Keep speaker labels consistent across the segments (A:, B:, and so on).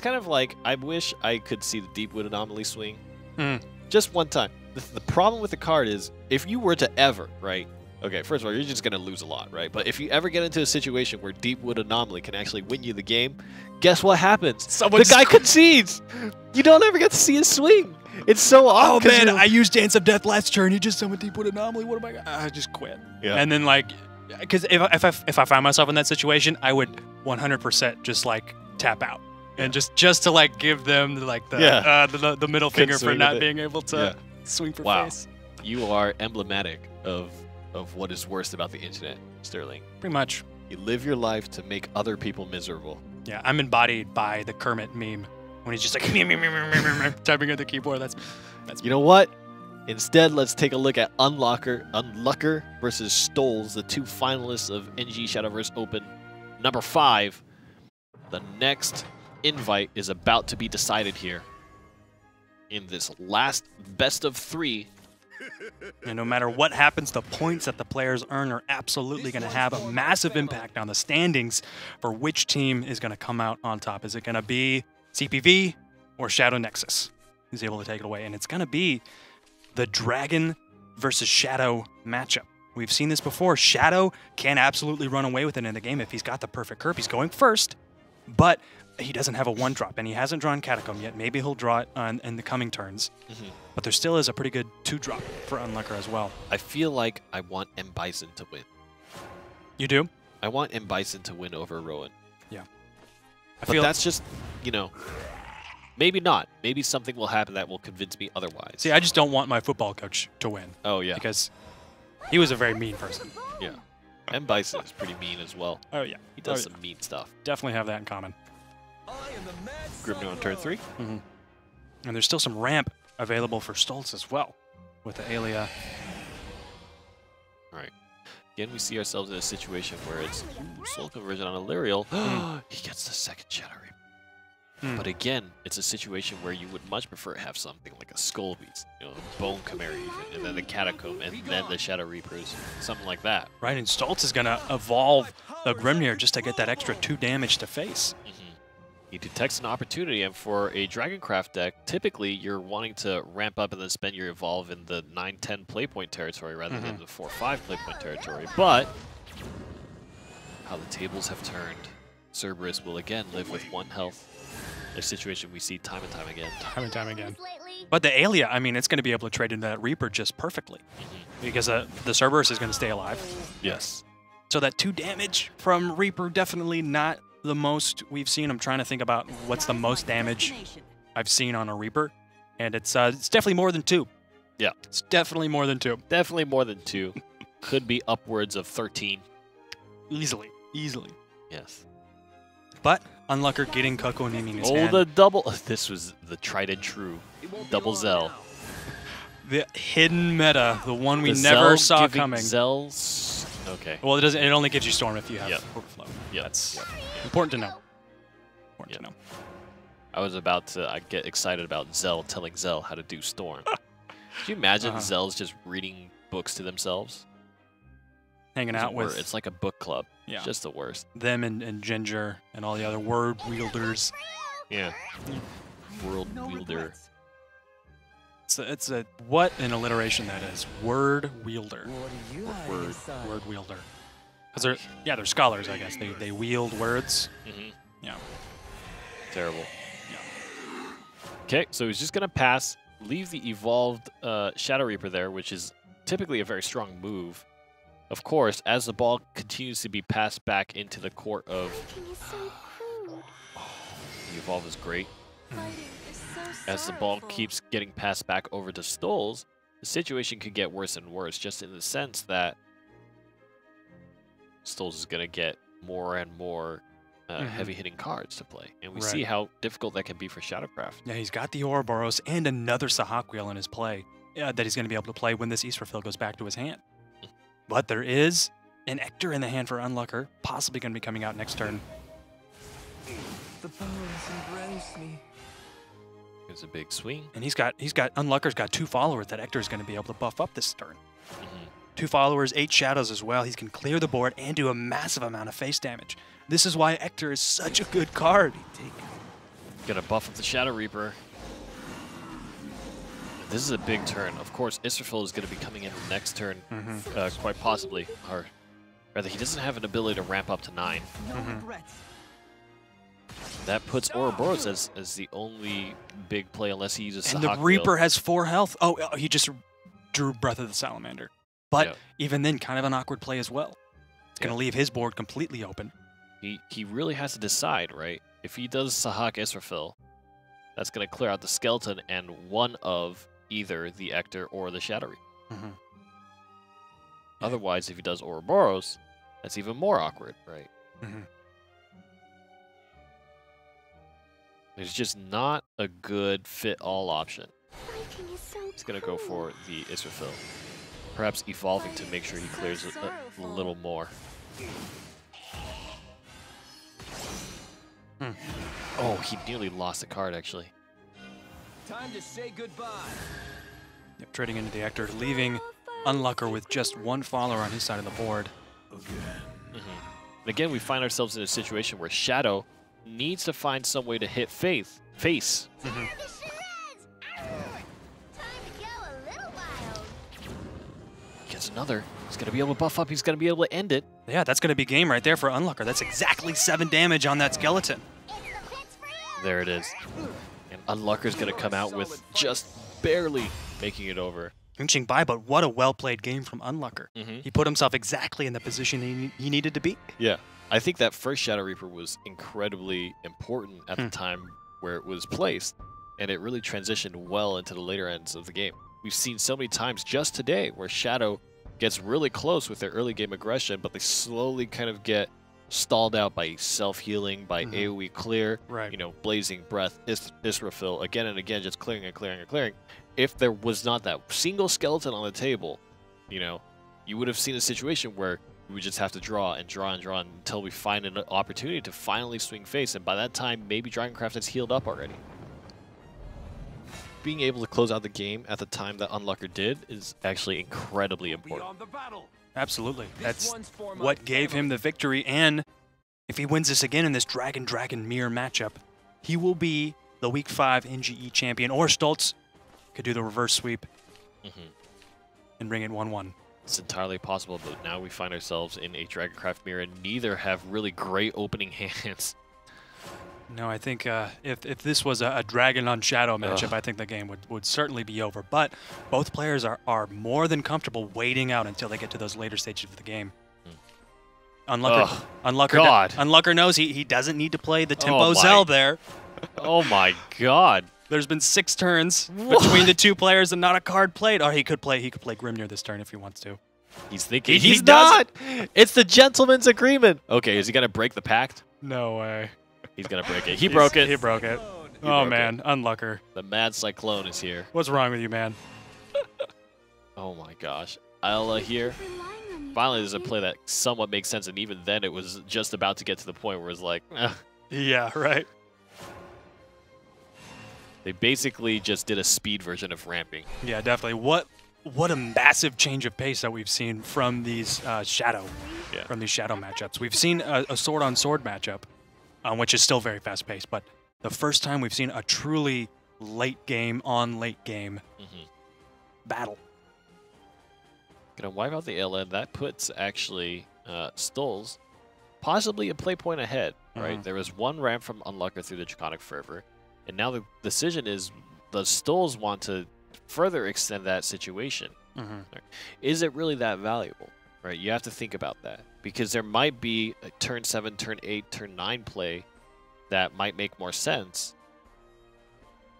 A: It's kind of like, I wish I could see the Deepwood Anomaly swing.
B: Mm.
A: Just one time. The problem with the card is, if you were to ever, right? Okay, first of all, you're just going to lose a lot, right? But if you ever get into a situation where Deepwood Anomaly can actually win you the game, guess what happens? The guy concedes! You don't ever get to see his swing! It's so odd.
B: Oh man, I used Dance of Death last turn. He just summoned Deepwood Anomaly. What am I gonna... I just quit.
A: Yeah.
B: And then like, because if I find myself in that situation, I would 100% just like tap out. And just to like give them like the middle finger for not being able to swing for face.
A: You are emblematic of what is worst about the internet, Sterling.
B: Pretty much.
A: You live your life to make other people miserable.
B: Yeah, I'm embodied by the Kermit meme when he's just like typing at the keyboard. That's
A: you know what? Instead, let's take a look at Unlucker versus Stolz, the 2 finalists of NGE Shadowverse Open number 5. The next invite is about to be decided here in this last best of 3.
B: And no matter what happens, the points that the players earn are absolutely going to have a massive impact on the standings for which team is going to come out on top. Is it going to be CpV or Shadow Nexus who's able to take it away? And it's going to be the Dragon versus Shadow matchup. We've seen this before. Shadow can absolutely run away with it in the game if he's got the perfect curve. He's going first, but he doesn't have a 1-drop, and he hasn't drawn Catacomb yet. Maybe he'll draw it in the coming turns. But there still is a pretty good 2-drop for Unlucker as well.
A: I feel like I want M. Bison to win.
B: You do?
A: I want M. Bison to win over Rowan.
B: Yeah.
A: But that's just, you know, maybe not. Maybe something will happen that will convince me otherwise.
B: See, I just don't want my football coach to win.
A: Oh, yeah.
B: Because he was a very mean person.
A: Yeah. M. Bison is pretty mean as well.
B: Oh, yeah.
A: He does some mean stuff.
B: Definitely have that in common.
A: Grimno on turn 3.
B: And there's still some ramp available for Stolz as well with the Aelia.
A: All right. Again, we see ourselves in a situation where it's Soul Conversion on Illyrial. He gets the second Shadow Reaper. But again, it's a situation where you would much prefer to have something like a Skull Beast, you know, Bone Chimera even, and then the Catacomb, and then the Shadow Reapers, something like that.
B: Right, and Stolz is going to evolve the Grimnir just to get that extra 2 damage to face.
A: He detects an opportunity, and for a Dragoncraft deck, typically you're wanting to ramp up and then spend your Evolve in the 9-10 playpoint territory rather than the 4-5 playpoint territory. But how the tables have turned, Cerberus will again live with 1 health. A situation we see time and time again.
B: Time and time again. But the Aelia, I mean, it's going to be able to trade into that Reaper just perfectly. Because the Cerberus is going to stay alive.
A: Yes.
B: So that 2 damage from Reaper, definitely not the most we've seen. I'm trying to think about what's the most damage I've seen on a Reaper, and it's definitely more than 2.
A: Yeah,
B: it's definitely more than 2.
A: Definitely more than 2. Could be upwards of 13.
B: Easily.
A: Yes.
B: But Unlucker getting Kokonimi in his hand.
A: Oh, the double. This was the tried and true double Zell.
B: The hidden meta, the one we never saw coming.
A: Zell's. Okay.
B: Well, it doesn't. It only gives you Storm if you have Overflow.
A: Yeah,
B: that's important to know. Important to know.
A: I was about to get excited about Zell telling Zell how to do Storm. Could you imagine Zell's just reading books to themselves?
B: Hanging out with...
A: It's like a book club.
B: Yeah.
A: It's just the worst.
B: Them and Ginger and all the other word wielders.
A: Yeah. World wielder.
B: It's a what an alliteration that is. Word wielder. Word wielder. Because they're scholars, I guess. They wield words. Yeah.
A: Terrible. Yeah. Okay, so he's just gonna pass, leave the evolved Shadow Reaper there, which is typically a very strong move. Of course, as the ball continues to be passed back into the court of... the evolve is great. As the ball keeps getting passed back over to Stolz, the situation could get worse and worse, just in the sense that Stolz is going to get more and more heavy-hitting cards to play. And we see how difficult that can be for Shadowcraft.
B: Yeah, he's got the Ouroboros and another Sahak Wheel in his play that he's going to be able to play when this Easterfield goes back to his hand. But there is an Ector in the hand for Unlucker, possibly going to be coming out next turn.
C: The bones embrace me.
A: There's a big swing.
B: And Unlucker's got 2 followers that Ector is going to be able to buff up this turn. 2 followers, 8 shadows as well. He can clear the board and do a massive amount of face damage. This is why Ector is such a good card.
A: Gonna buff up the Shadow Reaper. This is a big turn. Of course, Israfil is going to be coming in the next turn, quite possibly. Or rather, he doesn't have an ability to ramp up to 9. That puts Ouroboros as the only big play unless he uses
B: And
A: Sahak
B: the Reaper
A: build.
B: has 4 health. Oh, he just drew Breath of the Salamander. But even then, kind of an awkward play as well. It's going to leave his board completely open.
A: He really has to decide, right? If he does Sahak Israfil, that's going to clear out the Skeleton and one of either the Ector or the Shadow Reaper. Otherwise, if he does Ouroboros, that's even more awkward, right? It's just not a good fit-all option. He's going to go for the Israfil. Perhaps evolving to make sure he clears a little more. Oh, he nearly lost a card, actually.
C: Time to say goodbye.
B: Yep, trading into the Ector, leaving Unlucker with just 1 follower on his side of the board.
A: And again, we find ourselves in a situation where Shadow needs to find some way to hit face. Gets another. He's going to be able to buff up. He's going to be able to end it.
B: Yeah, that's going to be game right there for Unlucker. That's exactly 7 damage on that Skeleton.
A: There it is. And Unlucker's going to come out with just barely making it over.
B: Inching by, but what a well-played game from Unlucker. He put himself exactly in the position he needed to be.
A: Yeah. I think that first Shadow Reaper was incredibly important at the time where it was placed, and it really transitioned well into the later ends of the game. We've seen so many times just today where Shadow gets really close with their early game aggression, but they slowly kind of get stalled out by self-healing, by AoE clear, you know, Blazing Breath, Israfil, again and again, just clearing and clearing and clearing. If there was not that single skeleton on the table, you know, you would have seen a situation where we would just have to draw and draw and draw until we find an opportunity to finally swing face, and by that time, maybe Dragoncraft has healed up already. Being able to close out the game at the time that Unlucker did is actually incredibly important.
B: Absolutely. That's what gave him the victory, and if he wins this again in this Dragon mirror matchup, he will be the Week 5 NGE champion, or Stolz could do the reverse sweep and bring it 1-1.
A: It's entirely possible, but now we find ourselves in a Dragoncraft mirror, and neither have really great opening hands.
B: No, I think if this was a Dragon on Shadow matchup, I think the game would certainly be over. But both players are more than comfortable waiting out until they get to those later stages of the game. Unlucker knows he doesn't need to play the Tempo Zell there.
A: Oh my god.
B: There's been 6 turns between the 2 players and not a card played. Or he could play Grimnir this turn if he wants to.
A: He's thinking he's not. It's the gentleman's agreement. Okay, is he gonna break the pact?
B: No way.
A: He's gonna break it. He broke it.
B: He broke it. Oh man, Unlucker.
A: The Mad Cyclone is here.
B: What's wrong with you, man?
A: Oh my gosh. Ayla here. Finally, there's a play that somewhat makes sense, and even then it was just about to get to the point where it's like,
B: Yeah, right.
A: They basically just did a speed version of ramping.
B: Yeah, definitely. What a massive change of pace that we've seen from these Shadow matchups. We've seen a sword-on-sword matchup, which is still very fast-paced, but the first time we've seen a truly late game battle.
A: Gonna wipe out the LN. That puts actually Stolz possibly a play point ahead, right? There was 1 ramp from Unlucker through the Draconic Fervor, and now the decision is, does Stolz want to further extend that situation? Is it really that valuable? Right, you have to think about that, because there might be a turn 7, turn 8, turn 9 play that might make more sense.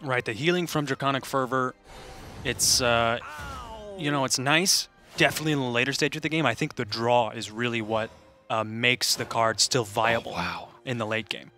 B: Right, the healing from Draconic Fervor, it's you know, it's nice. Definitely in the later stage of the game, I think the draw is really what makes the card still viable in the late game.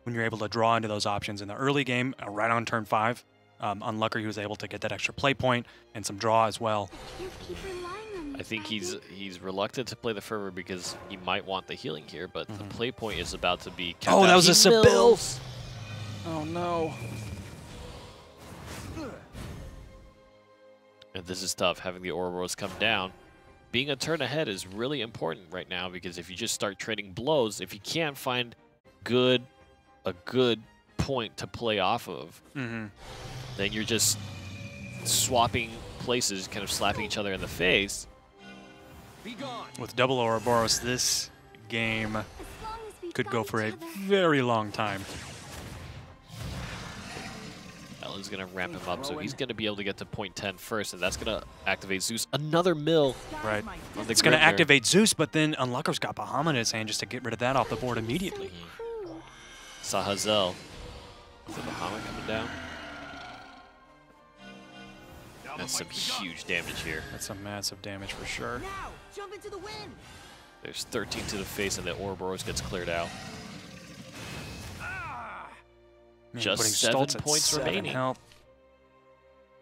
B: When you're able to draw into those options in the early game, right on turn 5, Unlucker, he was able to get that extra play point and some draw as well.
A: I think he's reluctant to play the Fervor because he might want the healing here, but the play point is about to be capped out.
B: That was a Sibyl! Oh no.
A: And this is tough, having the Ouroboros come down. Being a turn ahead is really important right now, because if you just start trading blows, if you can't find a good point to play off of, then you're just swapping places, kind of slapping each other in the face.
B: With double Ouroboros, this game could go for a very long time.
A: Ellen's going to ramp him up, so he's going to be able to get to point 10 first, and that's going to activate Zeus. Another mill.
B: Right. It's going to activate Zeus, but then Unlucker's got Bahamut in his hand just to get rid of that off the board immediately.
A: Sahazel. Is the Bahamut coming down? That's some huge damage here.
B: That's some massive damage for sure.
C: Now, jump into the wind.
A: There's 13 to the face, and the Ouroboros gets cleared out.
B: Man,
A: Just
B: putting
A: 7
B: Stolz at
A: points
B: 7
A: remaining.
B: health.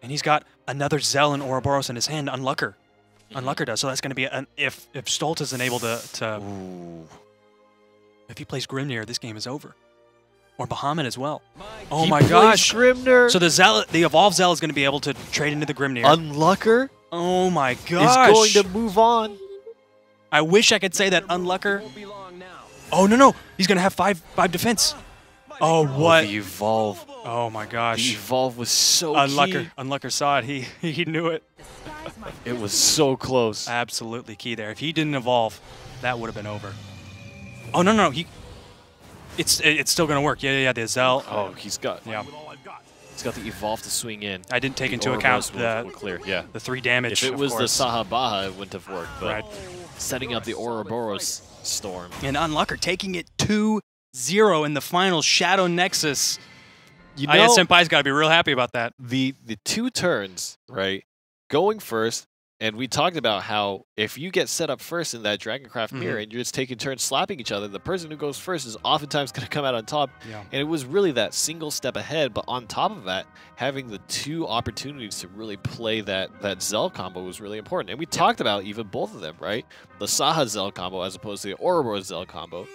B: And he's got another Zell and Ouroboros in his hand, Unlucker. Unlucker does, so that's going to be an if Stolz isn't able to if he plays Grimnir, this game is over. Or Bahamut as well. Oh
A: He
B: my
A: plays
B: gosh.
A: Grimnir.
B: So the Evolved Zell is going to be able to trade into the Grimnir.
A: Unlucker
B: Oh my gosh.
A: is going to move on.
B: I wish I could say that Unlucker.
C: Won't be long now.
B: Oh no, he's going to have 5 defense. Oh what?
A: The Evolve.
B: Oh my
A: The
B: gosh.
A: Evolve was so
B: Unlucker.
A: key.
B: Unlucker saw it. He knew it.
A: It was so close.
B: Absolutely key there. If he didn't evolve, that would have been over. Oh no, it's still gonna work. Yeah. The Zell.
A: Oh, he's got
B: Yeah.
A: He's got the Evolve to swing in.
B: I didn't take
A: The
B: into account
A: Ouroboros will
B: the
A: clear. Yeah.
B: 3 damage.
A: If it
B: of
A: was the
B: course.
A: Sahabaha, it wouldn't have worked. But
B: Right.
A: setting up the Ouroboros storm.
B: And Unlucker taking it 2-0 in the final Shadow Nexus.
A: You
B: Aya Senpai's got to be real happy about that.
A: the 2 turns, right? Going first, and we talked about how if you get set up first in that Dragoncraft mirror and you're just taking turns slapping each other, the person who goes first is oftentimes going to come out on top.
B: Yeah.
A: And it was really that single step ahead, but on top of that, having the 2 opportunities to really play that Zell combo was really important. And we talked about even both of them, right? The Saha Zell combo as opposed to the Ouroboros Zell combo.